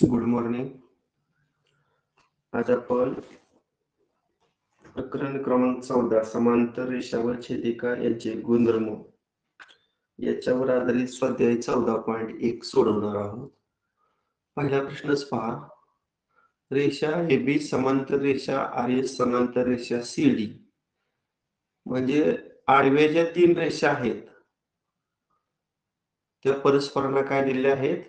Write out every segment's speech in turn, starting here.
Good morning. आज आपण प्रकरण क्रमांक 14 समांतर रेषा व छेदिका यांचे गुणधर्म याच्यावर आधारित स्वाध्याय 14.1 सोडवणार आहोत. पहिला प्रश्नच पहा. रेषा AB समांतर रेषा RS समांतर रेषा CD म्हणजे आडव्या ज्या तीन रेषा आहेत त्या परस्परांना काय दिलेल्या आहेत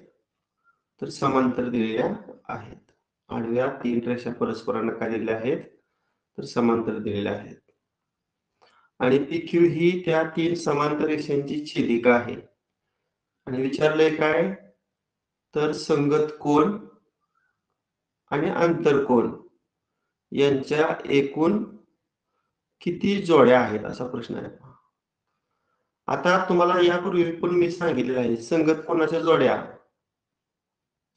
तर समांतर दिलेल्या आहेत. आडव्या तीन रेषा परस्परांना काय दिलेल्या आहेत तर समांतर दिलेल्या आहेत. आणि PQ ही त्या तीन समांतर रेषांची छेदिका आहे. आणि विचारलंय काय तर संगत कोन आणि आंतरकोन यांच्या एकूण किती जोड्या आहेत असा प्रश्न आहे. आता तुम्हाला यापूर्वी पण मी सांगितलेलं आहे संगत कोनाच्या जोड्या.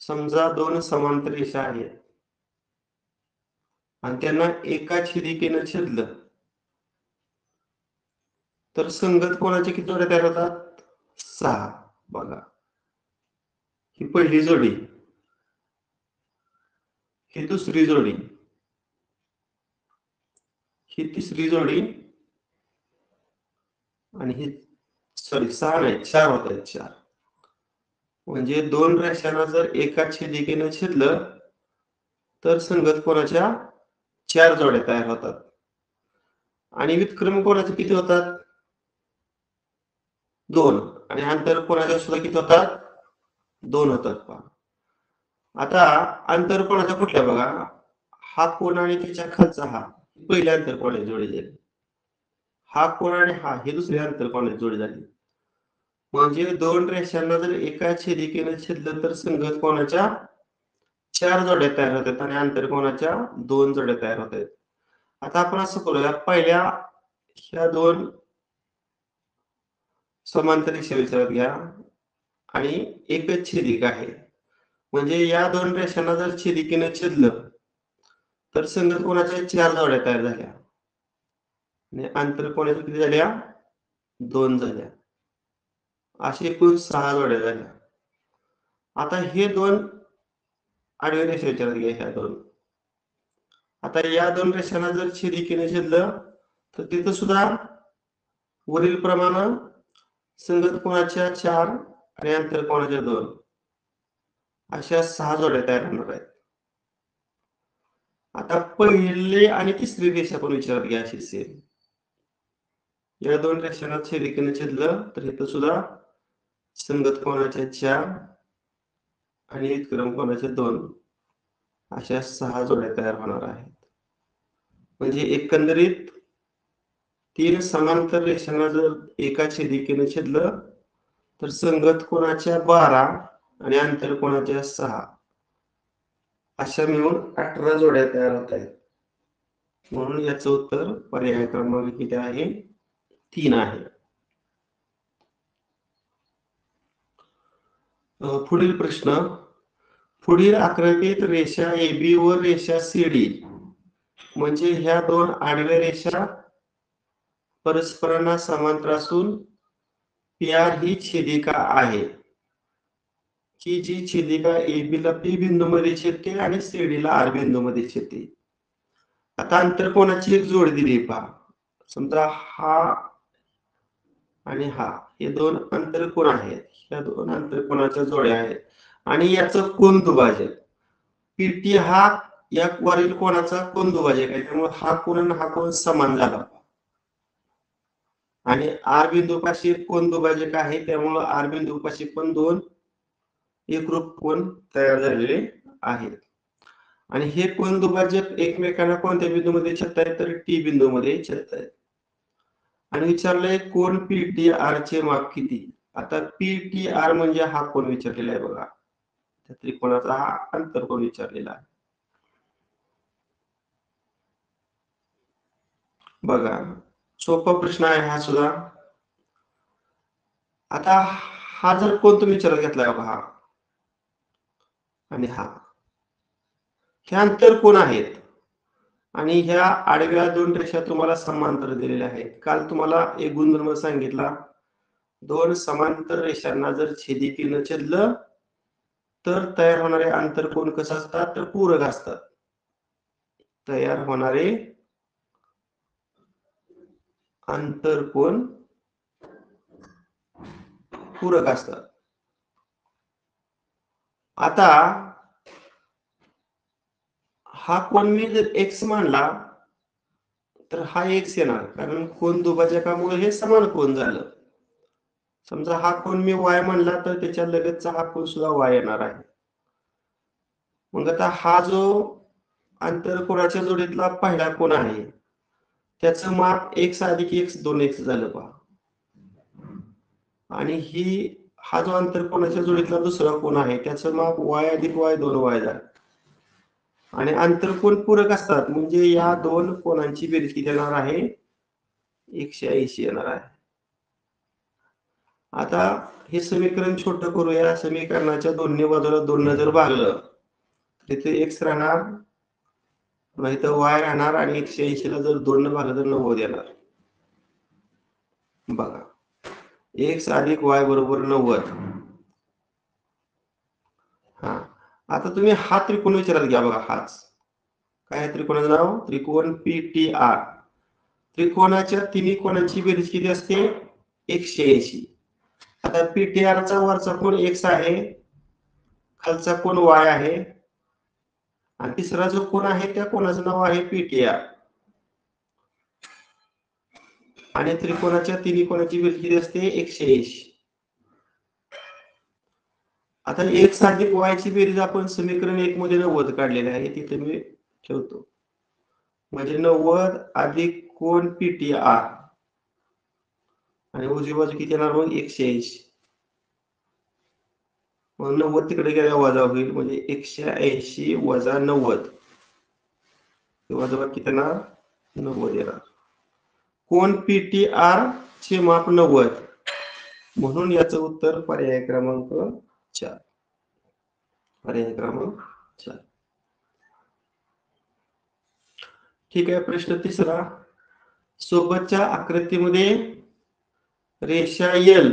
समजा दोन समांतर रेषा आहेत आणि त्यांना एका छेदिकेनं छेदलं तर संगत कोणाच्या किती जोड्या तयार होतात 6. बघा ही पहिली जोडी, ही दुसरी जोडी, ही तिसरी जोडी आणि ही 6 नाही 4 होत आहेत 4. म्हणजे दोन रेषांना जर एका छेदिकेनं छेदलं तर संगत कोणाच्या 4 जोड्या तयार होतात आणि व्युत्क्रम कोणाचे किती होतात 2 आणि आंतर कोणाच्या सुद्धा किती होतात 2 होतात. पहा आता आंतर कोणाच्या कुठल्या बघा हा कोण आणि त्याच्या खालचा हा पहिल्या आंतर कोणाची जोडी झाली. हा कोण आणि हा हे दुसऱ्या आंतर कोणाची जोडी झाली. म्हणजे दोन रेषांना जर एका छेदिकेनं छेदलं तर संगत कोणाच्या 4 जोड्या तयार होतात आणि आंतर कोणाच्या 2 जोड्या तयार होतात. आता आपण असं करूया पहिल्या ह्या दोन समांतर रेषा विचारात घ्या आणि एकच छेदिका आहे. म्हणजे या दोन रेषांना जर छेदिकेनं छेदलं तर संगत कोणाच्या 4 जोड्या तयार झाल्या आणि आंतर कोणाच्या किती झाल्या 2 झाल्या. असे एकूण 6 जोड्या झाल्या. आता हे दोन आडव्या रेषा विचारात घ्या ह्या दोन. आता या दोन रेषांना जर छेदिकेने छेदलं तर तिथं सुद्धा वरील प्रमाणे संगत कोणाच्या 4 आणि आंतर कोणाच्या 2 अशा 6 जोड्या तयार होणार आहेत. आता पहिले आणि तिसरी रेषा पण विचारात घ्या अशी सेम. या दोन रेषांना छेदिकेने छेदलं तर इथं सुद्धा संगत कोणाच्या 4 आणि व्युत्क्रम कोणाच्या 2 अशा 6 जोड्या तयार होणार आहेत. म्हणजे एकंदरीत तीन समांतर रेषांना जर एका छेदिकेने छेदलं तर संगत कोणाच्या 12 आणि आंतर कोणाच्या 6 अशा मिळून 18 जोड्या तयार होत आहेत. म्हणून याचं उत्तर पर्याय क्रमांक किती आहे 3 आहे. पुढील प्रश्न. पुढील आकृतीत रेषा AB व रेषा CD म्हणजे ह्या दोन आडव्या रेषा परस्परांना समांतर असून PR ही छेदिका आहे की जी छेदिका AB ला P बिंदू मध्ये छेदते आणि CD ला R बिंदू मध्ये छेदते. आता आंतर कोणाची एक जोड दिली पहा. समजा हा आणि हा हे दोन आंतरकोन आहेत. ह्या दोन आंतरकोनाच्या जोड्या आहेत आणि याचं कोन दुभाजक PT हा या वरील कोणाचा कोन दुभाजक आहे. त्यामुळे हा कोन आणि हा कोन समान झाला आणि R बिंदूपाशी कोन दुभाजक आहे त्यामुळे R बिंदूपाशी पण दोन एकरूप कोन तयार झालेले आहेत. आणि हे कोन दुभाजक एकमेकांना कोणत्या बिंदूमध्ये छेदतायत तर T बिंदूमध्ये छेदतायत. आणि विचारलंय कोन PTR चे माप किती. आता PTR म्हणजे हा कोन विचारलेला आहे बघा. त्या त्रिकोणाचा हा आंतरकोन विचारलेला आहे. बघा सोपा प्रश्न आहे हा सुद्धा. आता हा जर कोन तुम्ही विचारात घेतला बघा आणि हा हे आंतरकोन आहेत आणि ह्या आडव्या दोन रेषा तुम्हाला समांतर दिलेल्या आहेत. काल तुम्हाला एक गुणधर्म सांगितला दोन समांतर रेषांना जर छेदिकेनं छेदलं तर तयार होणारे आंतरकोन कसं असतात तर पूरक असतात. तयार होणारे आंतरकोन पूरक असतात. आता हा कोन मी जर x मानला तर हा x येणार, कारण कोन दुभाजकामुळे हे समान कोन झालं. समजा हा कोन मी y मानला तर त्याच्या लगतचा हा कोन सुद्धा y येणार आहे. मग आता हा जो आंतरकोनाच्या जोडीतला पहिला कोन आहे त्याचं माप x अधिक x 2x झालं पहा. आणि हा जो आंतरकोनाच्या जोडीतला दुसरा कोन आहे त्याचं माप y अधिक y 2y झालं. आणि आंतरकोन पूरक असतात म्हणजे या दोन कोनांची बेरीज किती येणार आहे 180 येणार आहे. आता हे समीकरण छोटं करूया. समीकरणाच्या दोन्ही बाजूला 2 ने जर भागलं तिथे x राहणार नाही तर y राहणार आणि 180 ला जर 2 ने भागलं तर 90 येणार. बघा x अधिक y बरोबर 90. हा आता तुम्ही हा त्रिकोण विचारात घ्या. बघा हाच काय त्रिकोणाचं नाव त्रिकोण PTR. त्रिकोणाच्या तिन्ही कोनांची बेरीज किती असते 180. आता PTR चा वरचा कोन x आहे, खालचा कोन y आहे आणि तिसरा जो कोन आहे त्या कोनाचं नाव आहे PTR. आणि त्रिकोणाच्या तिन्ही कोनाची बेरीज किती असते 180. आता x अधिक y ची बेरीज आपण समीकरण 1 मध्ये 90 काढलेली आहे, तिथे मी ठेवतो. म्हणजे 90 अधिक कोन PTR आणि उजवी बाजू किती येणार मग 180. मग 90 तिकडे गेल्या वजा होईल म्हणजे 180 वजा 90 वजा किती येणार 90 येणार. कोन PTR चे माप 90 म्हणून याचं उत्तर पर्याय क्रमांक 4. पर्याय क्रमांक 4. ठीक आहे. प्रश्न तिसरा. सोबतच्या आकृतीमध्ये रेषा L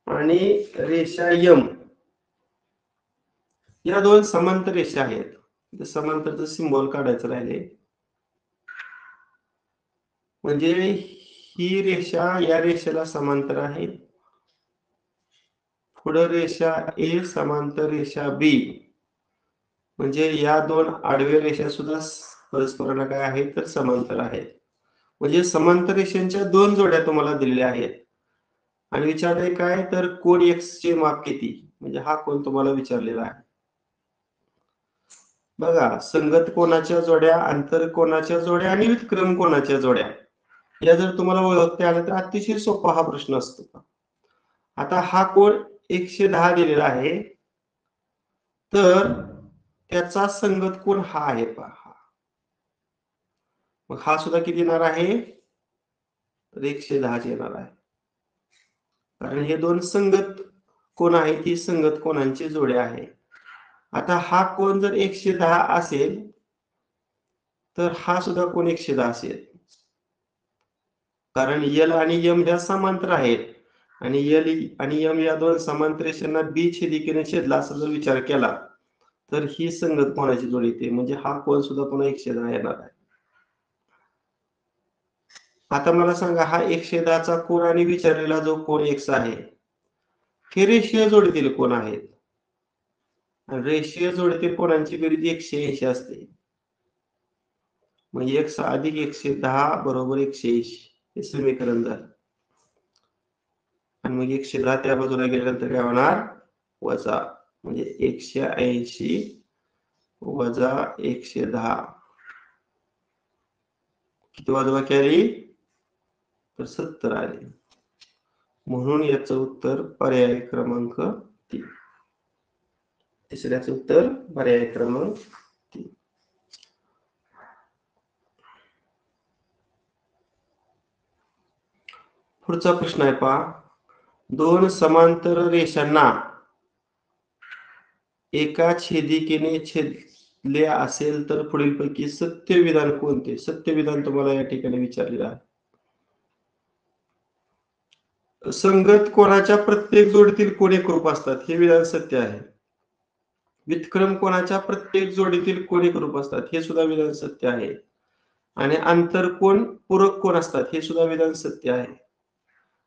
आणि रेषा M या दोन समांतर रेषा आहेत. समांतरचं सिंबल काढायचं राहिले. म्हणजे ही रेषा या रेषेला समांतर आहे. पुढे रेषा A समांतर रेषा B म्हणजे या दोन आडव्या रेषा सुद्धा परस्परांना काय आहेत तर समांतर आहेत. म्हणजे समांतर रेषांच्या दोन जोड्या तुम्हाला दिलेल्या आहेत आणि विचारले काय तर कोन x चे माप किती, म्हणजे हा कोन तुम्हाला विचारलेला आहे. बघा संगत कोनाच्या जोड्या, आंतर कोनाच्या जोड्या आणि व्युत्क्रम कोनाच्या जोड्या या जर तुम्हाला ओळखता आलं तर अतिशय सोपा हा प्रश्न असतो. आता हा कोन 110 दिलेला आहे तर त्याचा संगत कोन हा आहे पहा. मग हा सुद्धा किती येणार आहे तर 110 येणार आहे. कारण हे दोन संगत कोन आहेत, ही संगत कोनांची जोडी आहे. आता हा कोन जर 110 असेल तर हा सुद्धा कोन 110 असेल. कारण L आणि M ह्या समांतर आहेत आणि L आणि M या दोन समांतर रेषांना B छेदिकेने छेदला असा जर विचार केला तर ही संगत कोनाची जोडी येते. म्हणजे हा कोन सुद्धा पुन्हा 110 येणार आहे. आता मला सांगा हा 110 चा कोन आणि विचारलेला जो कोन x आहे हे रेषीय जोडीतील कोन आहेत. रेषीय जोडीतील कोनांची बेरीज 180 असते. म्हणजे x अधिक 110 बरोबर 180 हे समीकरण झालं. आणि मग 110 त्या बाजूला गेल्यानंतर काय होणार वजा, म्हणजे 180 वजा 110 किती बाजूला कॅरी तर 70 आले. म्हणून याचं उत्तर पर्याय क्रमांक 3. तिसऱ्याचं उत्तर पर्याय क्रमांक 3. पुढचा प्रश्न आहे पहा. दोन समांतर रेषांना एका छेदिकेने छेदले असेल तर पुढीलपैकी सत्य विधान कोणते. सत्य विधान तुम्हाला या ठिकाणी विचारलेलं आहे. संगत कोणाच्या प्रत्येक जोडीतील कोण एकरूप असतात हे विधान सत्य आहे. व्युत्क्रम कोणाच्या प्रत्येक जोडीतील कोण एकरूप असतात हे सुद्धा विधान सत्य आहे. आणि आंतरकोण पूरक कोण असतात हे सुद्धा विधान सत्य आहे.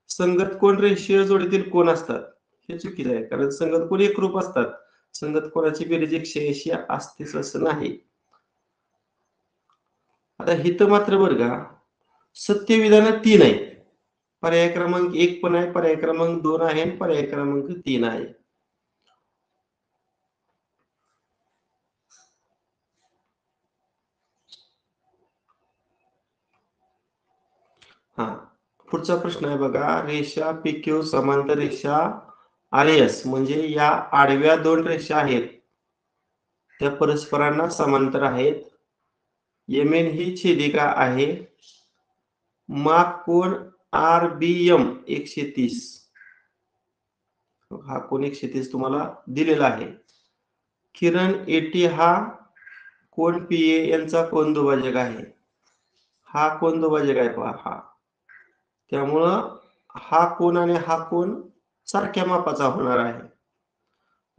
संगत कोण रेषीय जोडीतील कोण असतात हे चुकीचे आहे, कारण संगत कोण एकरूप असतात. संगत कोणाची बेरीज 180 असतेच असं नाही. आता हिथं मात्र बरं का, सत्य विधान 3 आहेत. पर्याय क्रमांक 1 पण आहे, पर्याय क्रमांक 2 आहे, पर्याय क्रमांक 3 आहे. हा, पुढचा प्रश्न आहे बघा. रेषा PQ समांतर रेषा RS म्हणजे या आडव्या दोन रेषा आहेत त्या परस्परांना समांतर आहेत. MN ही छेदिका आहे. माप कोन RBM 130. हा कोन 130 तुम्हाला दिलेला आहे. किरण AT हा कोन PA यांचा कोन दुभाजक आहे. हा कोन दुभाजक आहे पहा हा. त्यामुळं हा कोन आणि हा कोन सारख्या मापाचा होणार आहे.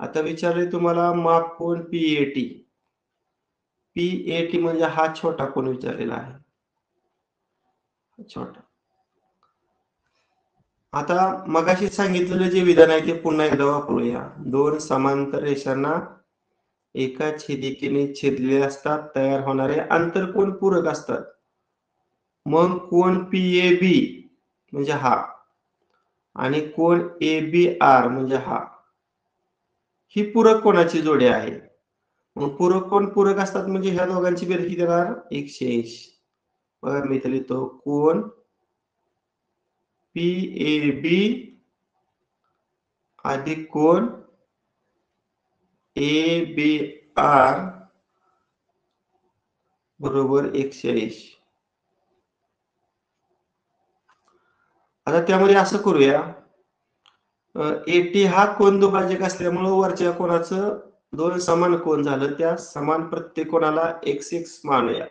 आता विचारले तुम्हाला माप कोन PAT. PAT म्हणजे हा छोटा कोन विचारलेला आहे. छोटा. आता मगाशी सांगितलेलं जे विधान आहे ते पुन्हा एकदा वापरूया. दोन समांतर रेषांना एका छेदिकेने छेदलेले असतात, तयार होणारे आंतरकोन पूरक असतात. मग कोन PAB म्हणजे हा आणि कोन ABR म्हणजे हा, ही पूरक कोणाची जोडी आहे. मग पूरक कोण पूरक असतात म्हणजे ह्या दोघांची बेरीज किती येणार 180. बघा मी इथे लिहितो कोन PAB अधिक कोन ABR बरोबर 180. आता त्यामध्ये असं करूया, AT हा कोन दुभाजक असल्यामुळे वरच्या कोणाचं दोन समान कोन झालं, त्या समान प्रत्येक कोणाला x मानूया.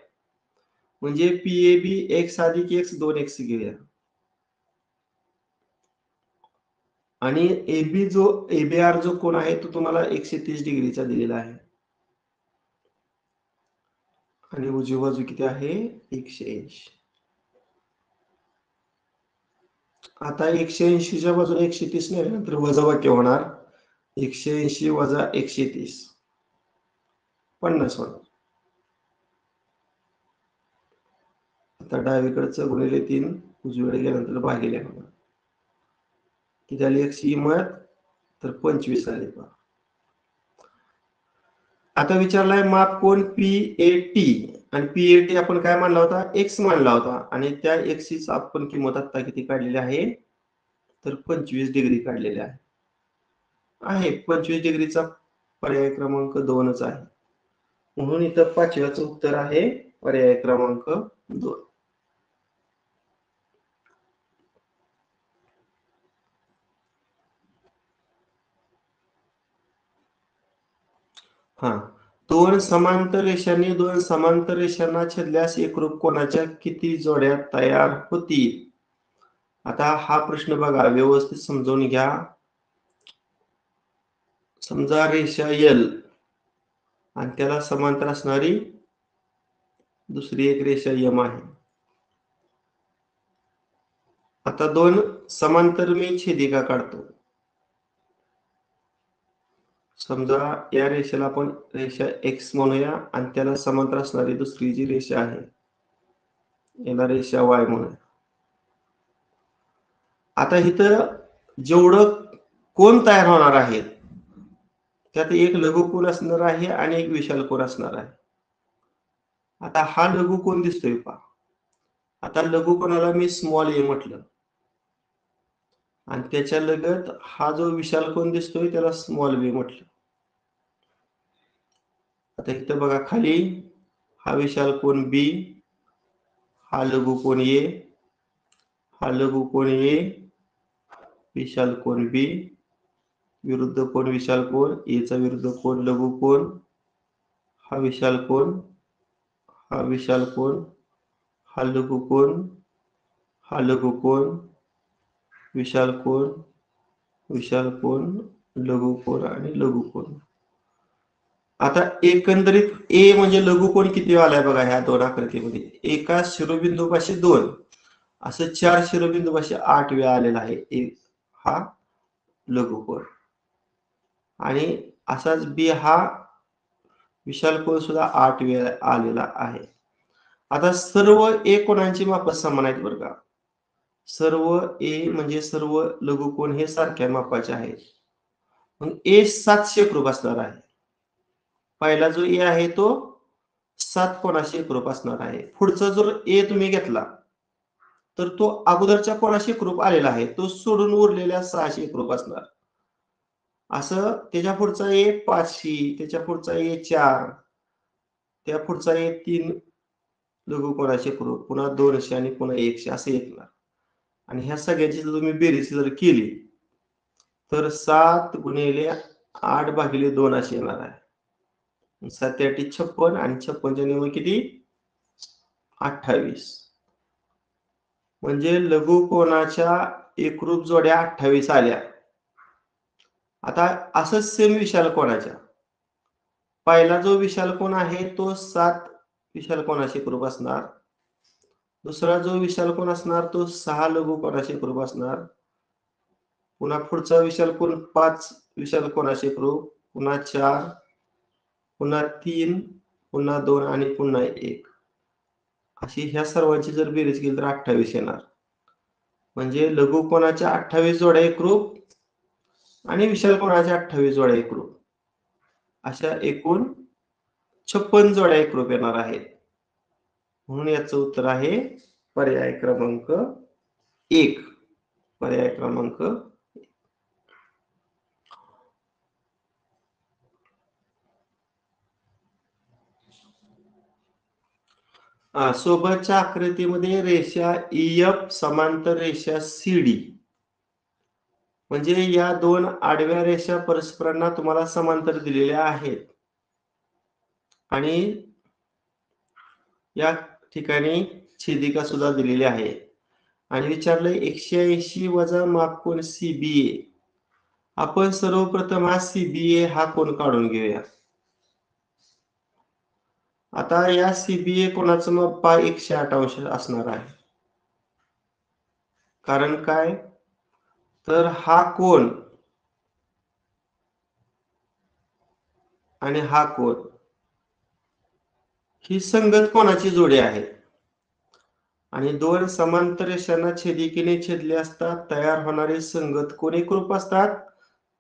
म्हणजे PAB x अधिक x 2x घेऊया. आणि ABR जो कोन आहे तो तुम्हाला 130 डिग्रीचा दिलेला आहे. आणि उजवी बाजू किती आहे 180. आता 180च्या बाजूने 130 नेल्यानंतर वजाबाकी होणार. 180 वजा 130 50 होणार. आता डावीकडचं गुणिले 3 उजवीकडे गेल्यानंतर भागिले होणार. किती आली x किंमत तर 25 आली पहा. आता विचारलाय माप कोन PAT आणि PAT आपण काय मानला होता x मानला होता आणि त्या x ची आपण किंमत आता किती काढलेली आहे तर 25 डिग्री काढलेली आहे. 25 डिग्रीचा पर्याय क्रमांक 2च आहे. म्हणून इथं पाचव्याचं उत्तर आहे पर्याय क्रमांक 2. हा, दोन समांतर रेषांनी दोन समांतर रेषांना छेदल्यास एकरूप कोणाच्या किती जोड्या तयार होतील. आता हा प्रश्न बघा व्यवस्थित समजून घ्या. समजा रेषा L आणि त्याला समांतर असणारी दुसरी एक रेषा M आहे. आता दोन समांतर मी छेदिका काढतो. समजा या रेषेला आपण रेषा X म्हणूया आणि त्याला समांतर असणारी दुसरी जी रेषा आहे याला रेषा Y म्हणूया. आता इथं जेवढं कोन तयार होणार आहेत त्यात एक लघुकोन असणार आहे आणि एक विशाल कोन असणार आहे. आता हा लघुकोन दिसतोय पहा. आता लघुकोनाला मी स्मॉल a म्हटलं आणि त्याच्या लगत हा जो विशाल कोन दिसतोय त्याला स्मॉल b म्हटलं. आता इथं बघा खाली हा विशाल कोन B, हा लघुकोन A, हा लघुकोन A, विशाल कोन B, विरुद्ध कोन विशाल कोन A चा विरुद्ध कोन लघुकोन, हा विशाल कोन, हा विशाल कोन, हा लघुकोन, हा लघुकोन, विशाल कोन, विशाल कोन, लघु कोन आणि लघु कोन. आता एकंदरीत ए म्हणजे लघु कोन किती आलाय बघा ह्या दोन आकृतीमध्ये. एका शिरोबिंदूपाशी 2 असं 4 शिरोबिंदूपाशी 8 वेळा आलेला आहे एक हा लघु कोन. आणि असाच बी हा विशाल कोन सुद्धा 8 वेळा आलेला आहे. आता सर्व ए कोनांची माप समान आहेत बरं का. सर्व ए म्हणजे सर्व लघुकोन हे सारख्या मापाचे आहेत. मग ए 700 एकरूप असणार आहे. पहिला जो ए आहे तो 7 कोनाशी एकरूप असणार आहे. पुढचा जर ए तुम्ही घेतला तर तो अगोदरच्या कोनाशी एकरूप आलेला आहे. तो सोडून उरलेल्या 600 एकरूप असणार. असं त्याच्या पुढचा ए 500, त्याच्या पुढचा ए 4, त्या पुढचा ए 3 लघुकोनाशी एकरूप, पुन्हा 200 आणि पुन्हा 100 असं येणार. आणि ह्या सगळ्याची जर तुम्ही बेरीज जर केली तर 7 गुणिले 8 भागिले 2 अशी येणार आहे. 7 8 56 आणि 56 नियम किती 28. म्हणजे लघुकोनाच्या एकरूप जोड्या 28 आल्या. आता असंच सेम विशाल कोनाच्या पहिला जो विशाल कोन आहे तो 7 विशाल कोनाशी एकरूप असणार. दुसरा जो विशाल कोन असणार तो 6 लघुकोनाशी एकरूप असणार. पुन्हा पुढचा विशाल कोन 5 विशाल कोनाशी एकरूप, पुन्हा 4, पुन्हा 3, पुन्हा 2 आणि पुन्हा 1. अशी ह्या सर्वांची जर बेरीज केली तर 28 येणार. म्हणजे लघुकोनाच्या 28 जोड्या एकरूप आणि विशाल कोनाच्या 28 जोड्या एकरूप. अशा एकूण 56 जोड्या एकरूप येणार आहेत. म्हणून याचं उत्तर आहे पर्याय क्रमांक 1. पर्याय क्रमांक सोबतच्या आकृतीमध्ये रेषा EF समांतर रेषा CD म्हणजे या दोन आडव्या रेषा परस्परांना तुम्हाला समांतर दिलेल्या आहेत. आणि या ठिकाणी छेदिका सुद्धा दिलेली आहे. आणि विचारलंय 180 वजा मापकोन CBA. आपण सर्वप्रथम हा CBA हा कोन काढून घेऊया. आता या CBA कोनाचं माप पहा 108 अंश असणार आहे. कारण काय तर हा कोन आणि हा कोन ही संगत कोनाची जोडी आहे. आणि दोन समांतर रेषांना छेदिकेने छेदले असता तयार होणारे संगत कोन एकरूप असतात.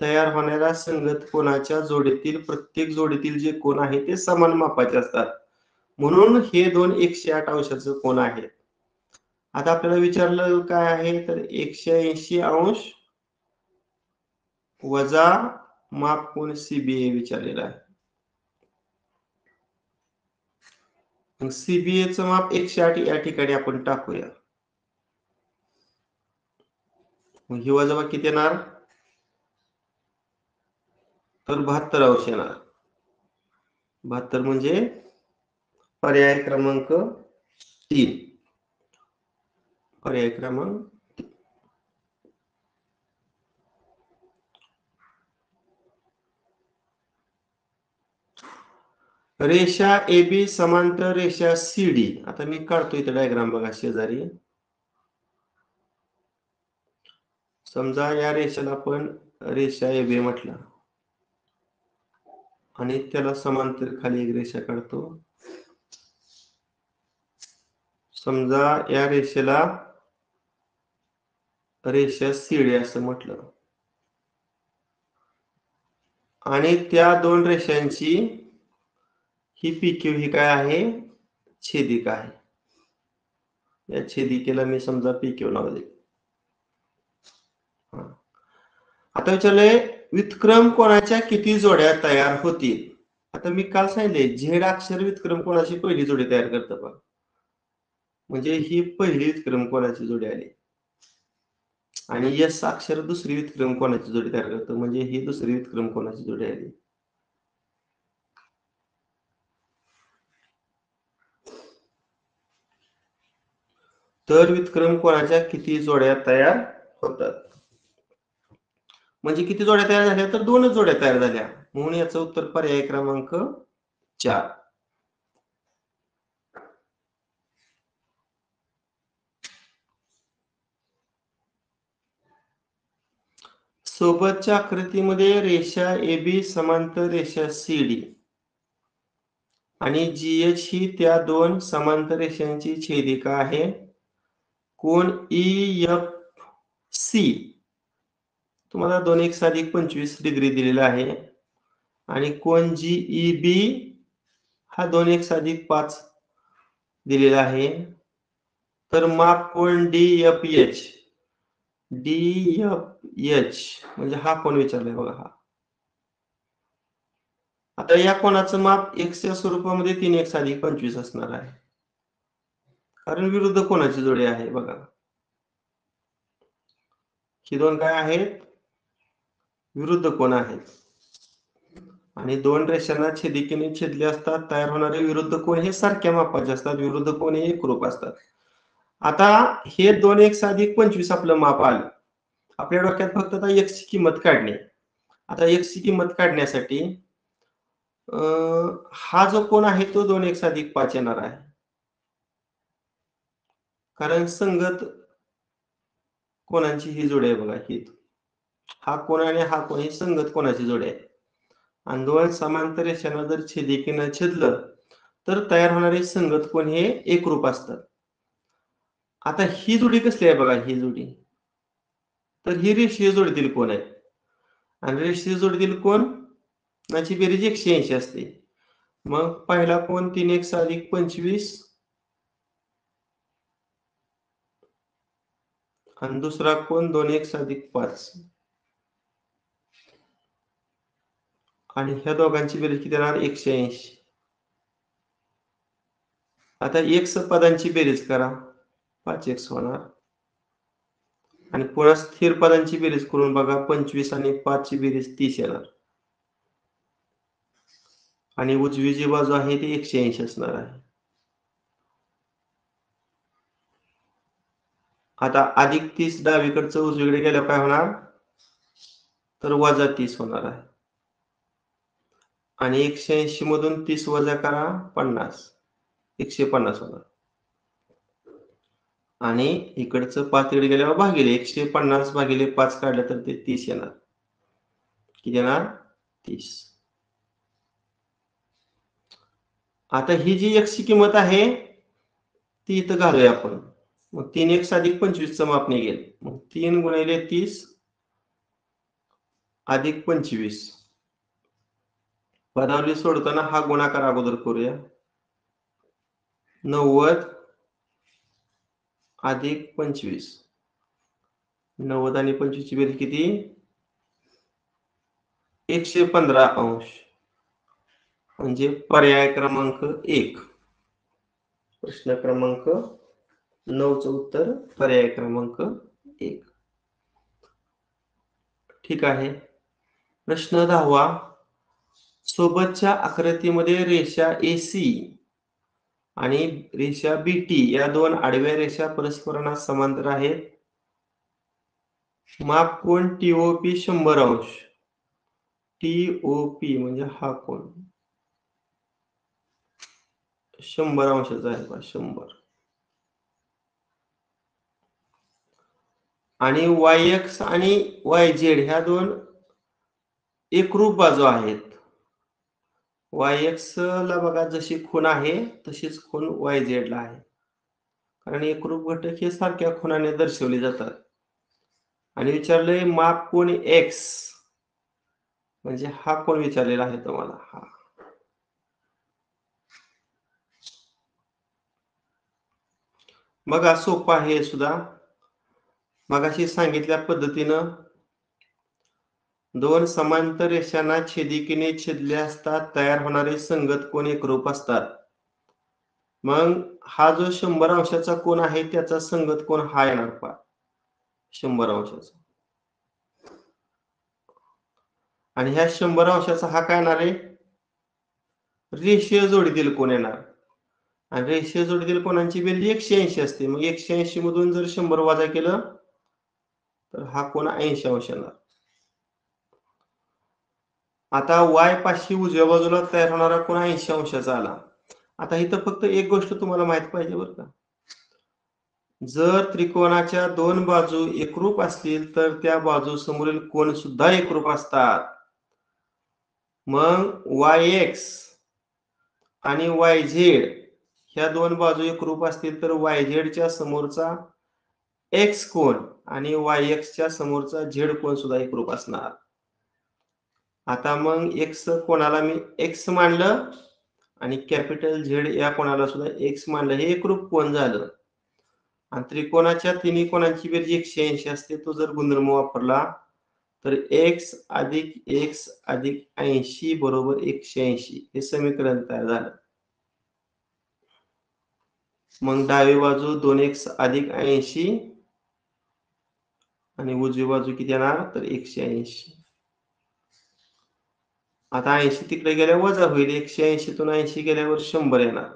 तयार होणाऱ्या संगत कोनाच्या जोडीतील प्रत्येक जोडीतील जे कोन आहे ते समान मापाचे असतात. म्हणून हे दोन 108 अंशाचे कोन आहेत. आता आपल्याला विचारलं काय आहे तर 180 अंश वजा मापकोन CBA विचारलेला आहे. CBA चं माप 108 या ठिकाणी आपण टाकूया. मग ही वजाबाकी किती येणार तर 72 अंश येणार. 72 म्हणजे पर्याय क्रमांक 3. पर्याय क्रमांक रेषा AB समांतर रेषा CD. आता मी काढतो इथे डायग्राम बघा शेजारी. समजा या रेषेला आपण रेषा AB म्हटलं आणि त्याला समांतर खाली एक रेषा काढतो. समजा या रेषेला रेषा CD असं म्हटलं आणि त्या दोन रेषांची ही PQ ही काय आहे छेदिका आहे. या छेदिकेला मी समजा PQ नाव देतो. आता विचारलंय व्युत्क्रम कोनाच्या किती जोड्या तयार होतील. आता मी काल सांगितले Z अक्षर व्युत्क्रम कोनाची पहिली जोडी तयार करतं पहा. म्हणजे ही पहिली व्युत्क्रम कोनाची जोडी आली. आणि S अक्षर दुसरी व्युत्क्रम कोनाची जोडी तयार करतं म्हणजे ही दुसरी व्युत्क्रम कोनाची जोडी आली. तर व्युत्क्रम कोनाच्या किती जोड्या तयार होतात. म्हणजे किती जोड्या तयार झाल्या तर 2च जोड्या तयार झाल्या. म्हणून याचं उत्तर पर्याय क्रमांक 4. सोबतच्या आकृतीमध्ये रेषा AB समांतर रेषा CD आणि GH ही त्या दोन समांतर रेषांची छेदिका आहे. कोन EFC तुम्हाला 2x अधिक 25 डिग्री दिलेला आहे आणि कोन GEB हा 2x अधिक 5 दिलेला आहे. तर माप कोन DFH म्हणजे हा कोन विचारलाय बघा हा. आता या कोनाचं माप x च्या स्वरूपामध्ये 3x अधिक 25 असणार आहे. कारण विरुद्ध कोनाची जोडी आहे बघा. ही दोन काय आहेत? विरुद्ध कोन आहेत. आणि दोन रेषांना छेदिकेने छेदले असतात तयार होणारे विरुद्ध कोन हे सारख्या मापाचे असतात. विरुद्ध कोन हे एकरूप असतात. आता हे 2x अधिक 25 आपलं माप आलं. आपल्या डोक्यात फक्त आता x ची किंमत काढणे. आता x ची किंमत काढण्यासाठी हा जो कोन आहे तो 2x अधिक 5 येणार आहे. कारण संगत कोनांची ही जोडी आहे बघा ही. हा कोन आणि हा कोन ही संगत कोनाची जोडी आहे. आणि दोन समांतर रेषांना जर छेदिकेनं छेदलं तर तयार होणारे संगत कोन हे एकरूप असतात. आता ही जोडी कसली आहे बघा ही जोडी. तर ही रेषीय जोडीतील कोन आहे. आणि रेषीय जोडीतील कोनाची बेरीज 180 असते. मग पहिला कोन 3x अधिक 25 आणि दुसरा कोन 2x अधिक 5 आणि ह्या दोघांची बेरीज किती येणार 180. आता x पदांची बेरीज करा 5x होणार आणि पुन्हा स्थिर पदांची बेरीज करून बघा 25 आणि 5 ची बेरीज 30 येणार आणि उजवी जी बाजू आहे ती 180 असणार आहे. आता अधिक 30 डावीकडचं उजवीकडे गेल्यावर काय होणार तर वजा 30 होणार आहे आणि 180 मधून 30 वजा करा 50 150 होणार आणि इकडचं 5 इकडे गेल्यावर भागिले 150 भागिले 5 काढलं तर ते 30 येणार. किती येणार 30. आता ही जी x ची किंमत आहे ती इथं घालूया आपण. मग 3x अधिक 25 चं माप निघेल. मग 3 गुणिले 30 अधिक 25 पदावली सोडताना हा गुणाकार अगोदर करूया. 90 अधिक 25 90 आणि 25 ची बेरीज किती 115 अंश म्हणजे पर्याय क्रमांक 1. प्रश्न क्रमांक 9 चं उत्तर पर्याय क्रमांक 1. ठीक आहे. प्रश्न 10वा सोबतच्या आकृतीमध्ये रेषा AC आणि रेषा BT या दोन आडव्या रेषा परस्परांना समांतर आहेत. माप कोन TOP 100 अंश. TOP म्हणजे हा कोन 100 अंशाचा आहे बघा 100 आणि YX आणि YZ ह्या दोन एकरूप बाजू आहेत. YX ला बघा जशी खूण आहे तशीच खूण YZ ला आहे. कारण एकरूप घटक हे सारख्या खुणाने दर्शवले जातात. आणि विचारलंय माप कोन X म्हणजे हा कोन विचारलेला आहे तुम्हाला हा. बघा सोपं आहे सुद्धा. मगाशी सांगितल्या पद्धतीनं दोन समांतर रेषांना छेदिकेने छेदले असतात तयार होणारे संगत कोन एकरूप असतात. मग हा जो 100 अंशाचा कोन आहे त्याचा संगत कोन हा येणार पहा 100 अंशाचा आणि ह्या 100 अंशाचा हा काय येणार आहे रेषीय जोडीतील कोन येणार आणि रेषीय जोडीतील कोनांची बेरीज 180 असते. मग 180 मधून जर 100 वजा केलं तर हा कोन 80 अंश येणार. आता y पाशी उजव्या बाजूला तयार होणारा कोन 80 अंशाचा आला. आता इथं फक्त एक गोष्ट तुम्हाला माहित पाहिजे बरं का. जर त्रिकोणाच्या दोन बाजू एकरूप असतील तर त्या बाजू समोरील कोन सुद्धा एकरूप असतात. मग yx आणि yz ह्या दोन बाजू एकरूप असतील तर yz च्या समोरचा x कोन आणि yx च्या समोरचा z कोन सुद्धा एकरूप असणार. आता मग x कोणाला मी x मानलं आणि कॅपिटल Z या कोणाला सुद्धा x मानलं, हे एकरूप कोन झालं. आणि त्रिकोणाच्या तिन्ही कोनांची बेरीज 180 असते. तो जर गुणधर्म वापरला तर x अधिक x अधिक 80 बरोबर 180 हे समीकरण तयार झालं. मग डावी बाजू 2x अधिक 80 आणि उजवी बाजू किती येणार तर 180. आता 80 तिकडे गेल्यावर वजा होईल. 180 तून 80 गेल्यावर 100 येणार.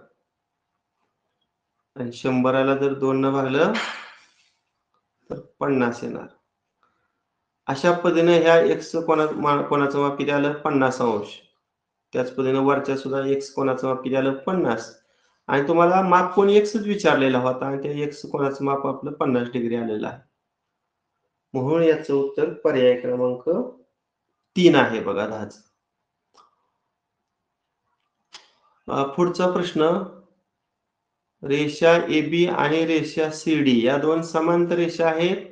आणि 100ला जर 2 न भागलं तर 50 येणार. अशा पद्धतीने ह्या x कोणाचं माप किती आलं 50 अंश. त्याच पद्धतीने वरच्या सुद्धा x कोणाचं माप किती आलं 50. आणि तुम्हाला माप कोन x च विचारलेला होता आणि त्या x कोणाचं माप आपलं 50 डिग्री आलेलं आहे. म्हणून याचं उत्तर पर्याय क्रमांक 3 आहे बघा 10. पुढचा प्रश्न, रेषा AB आणि रेषा CD या दोन समांतर रेषा आहेत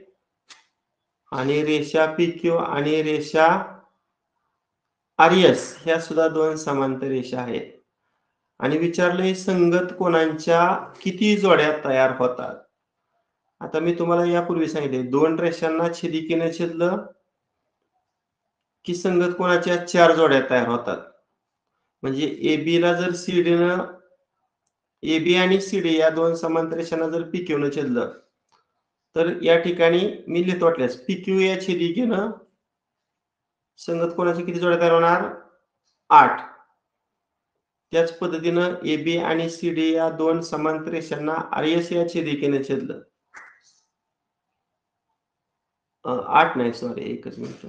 आणि रेषा PQ आणि रेषा RS ह्या सुद्धा दोन समांतर रेषा आहेत. आणि विचारले संगत कोनांच्या किती जोड्या तयार होतात. आता मी तुम्हाला यापूर्वी सांगितले दोन रेषांना छेदिकेने छेदलं की संगत कोनाच्या 4 जोड्या तयार होतात. म्हणजे AB ला जर CD न AB आणि CD या दोन समांतर रेषांना जर PQ न छेदलं तर या ठिकाणी मी लिहितो वाटल्यास PQ या छेदिकेनं संगत कोनाच्या किती जोड्या तयार होणार 8. त्याच पद्धतीनं AB आणि CD या दोन समांतर रेषांना RS या छेदिकेने छेदलं 8 नाही सॉरी एकच मिनिट.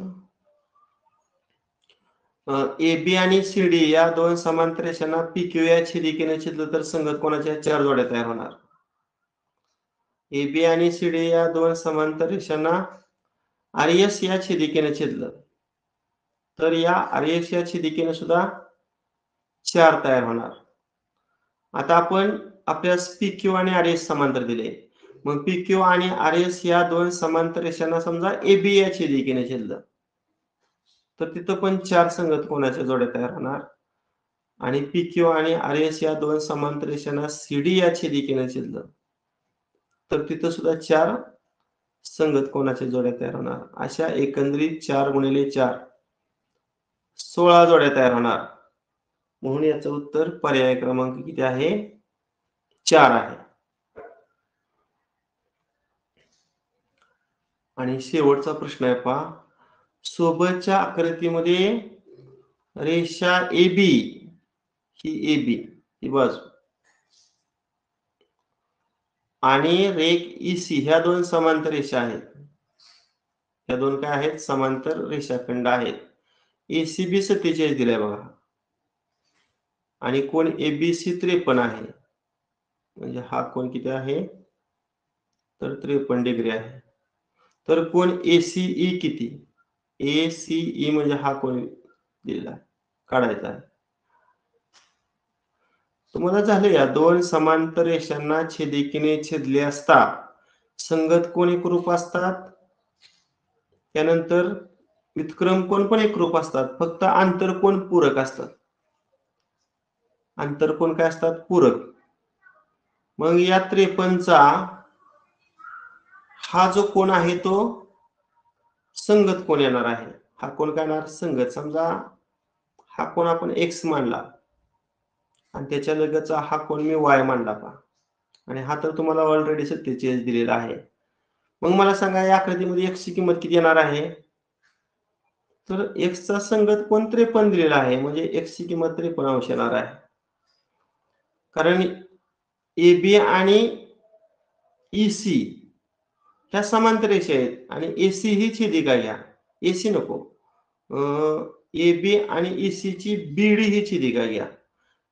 AB आणि CD या दोन समांतर रेषांना PQ या छेदिकेने छेदलं तर संगत कोनाच्या 4 जोड्या तयार होणार. AB आणि CD या दोन समांतर रेषांना RS या छेदिकेने छेदलं तर या RS या छेदिकेने सुद्धा 4 तयार होणार. आता आपण आपल्यास PQ आणि RS समांतर दिले. मग PQ आणि RS या दोन समांतर रेषांना समजा AB या छेदिकेने छेदलं तर तिथं पण 4 संगत कोनाच्या जोड्या तयार होणार. आणि PQ आणि RS या दोन समांतर रेषांना CD या छेदिकेने छेदलं तर तिथं सुद्धा 4 संगत कोनाच्या जोड्या तयार होणार. अशा एकंदरीत 4 गुणिले 4 16 जोड्या तयार होणार. म्हणून याचं उत्तर पर्याय क्रमांक किती आहे 4 आहे. आणि शेवटचा प्रश्न आहे पहा, सोबतच्या आकृतीमध्ये रेषा AB ही बाजू आणि रेख EC ह्या दोन समांतर रेषा आहेत. ह्या दोन काय आहेत समांतर रेषाखंड आहेत. ACB 47 दिलाय बघा आणि कोन ABC 53 आहे. म्हणजे हा कोन किती आहे तर 53 डिग्री आहे. तर कोन ACE किती ACE म्हणजे हा कोन दिलेला काढायचा आहे. तुम्हाला झाले या दोन समांतर रेषांना छेदिकेने छेदले असता संगत कोन एकरूप असतात. त्यानंतर व्युत्क्रम कोन पण एकरूप असतात. फक्त आंतरकोन पूरक असतात. आंतरकोन काय असतात पूरक. मग या 53 चा हा जो कोन आहे तो संगत कोन येणार आहे. हा कोन काय येणार संगत. समजा हा कोन आपण x मानला आणि त्याच्या लगतचा हा कोन मी y मानला पहा. आणि हा तर तुम्हाला ऑलरेडी 47 दिलेला आहे. मग मला सांगा या आकृतीमध्ये x ची किंमत किती येणार आहे. तर x चा संगत कोन 53 दिलेला आहे. म्हणजे x ची किंमत 53 अंश येणार आहे. कारण AB आणि EC ह्या समांतर रेषा आहेत आणि एसी ही छेदिका घ्या. एसी नको, ए बी आणि एसी ची बीडी ही छेदिका घ्या.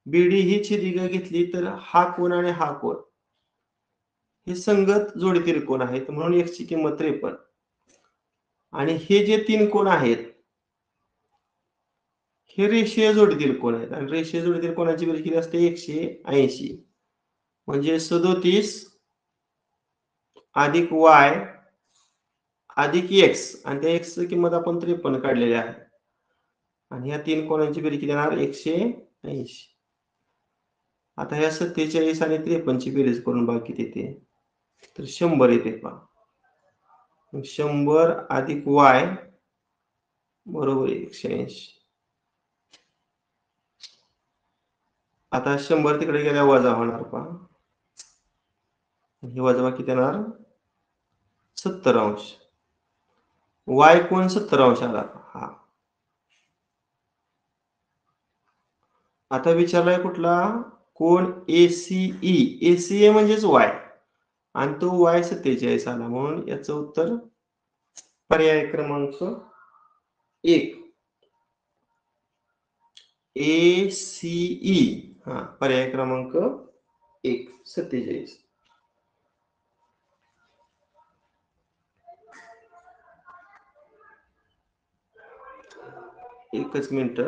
बीडी ही छेदिका घेतली तर हा कोण आणि हा कोण हे संगत जोडी त्रिकोण आहेत, म्हणून x ची किंमत 53. आणि हे जे तीन कोण आहेत हे रेषीय जोडी त्रिकोण आहेत आणि रेषीय जोडी त्रिकोणाची बेरीज किती असते 180. म्हणजे 37 अधिक y अधिक x आणि त्या x ची किंमत आपण 53 काढलेली आहे आणि ह्या तीन कोणांची बेरीज किती येणार 180. आता ह्या 47 आणि 53 ची बेरीज करून बघा किती येते, तर 100 येते पहा. 100 अधिक y बरोबर 180. आता 100 तिकडे गेल्या वजा होणार पहा, हे वजा किती येणार 70 अंश. y कोण 70 अंश आला हा. आता विचारलाय कुठला कोण ACE. ACE म्हणजेच y आणि तो y 47 आला, म्हणून याचं उत्तर पर्याय क्रमांक 1 ACE. हा पर्याय क्रमांक 1 47. एकच मिनिट.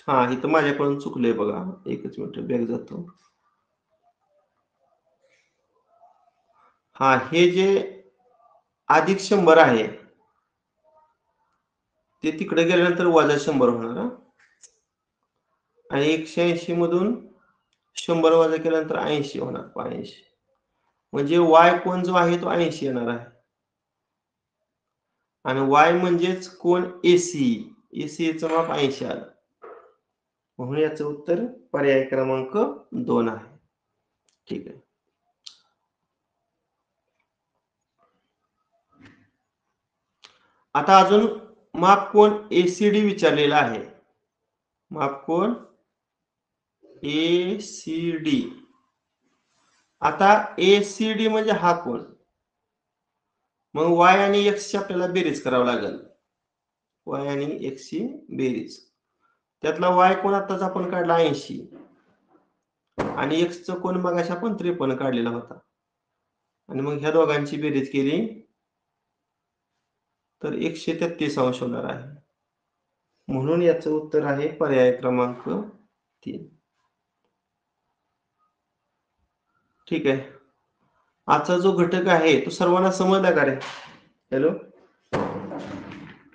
हा इथं माझ्याकडून चुकलंय बघा, एकच मिनिट बॅक जातो. हा हे जे अधिक 100 आहे ते तिकडे गेल्यानंतर वजा 100 होणार आणि 180 मधून 100 वजा केल्यानंतर 80 होणार 80. म्हणजे y कोण जो आहे तो 80 येणार आहे आणि y म्हणजेच कोण AC. AC चं माप 80 आलं, म्हणून याचं उत्तर पर्याय क्रमांक 2 आहे. ठीक आहे. आता अजून माप कोण ACD विचारलेला आहे. माप कोण ACD. आता ACD म्हणजे हा कोण, मग y आणि x ची आपल्याला बेरीज करावी लागेल. y आणि x ची बेरीज, त्यातला y कोण आताच आपण काढला 80 आणि x चा कोण मगाशी आपण 53 काढलेला होता आणि मग ह्या दोघांची बेरीज केली तर 133 अंश होणार आहे, म्हणून याचं उत्तर आहे पर्याय क्रमांक 3. ठीक आहे. आजचा जो घटक आहे तो सर्वांना समजला का रे? हॅलो,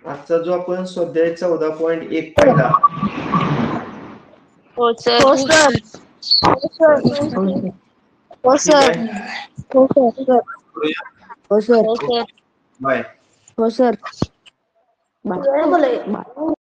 आजचा जो आपण स्वाध्याय 14.1 पाहिला. हो सर. हो सर. हो सर. हो सर. हो सर. बाय. हो सर. बाय.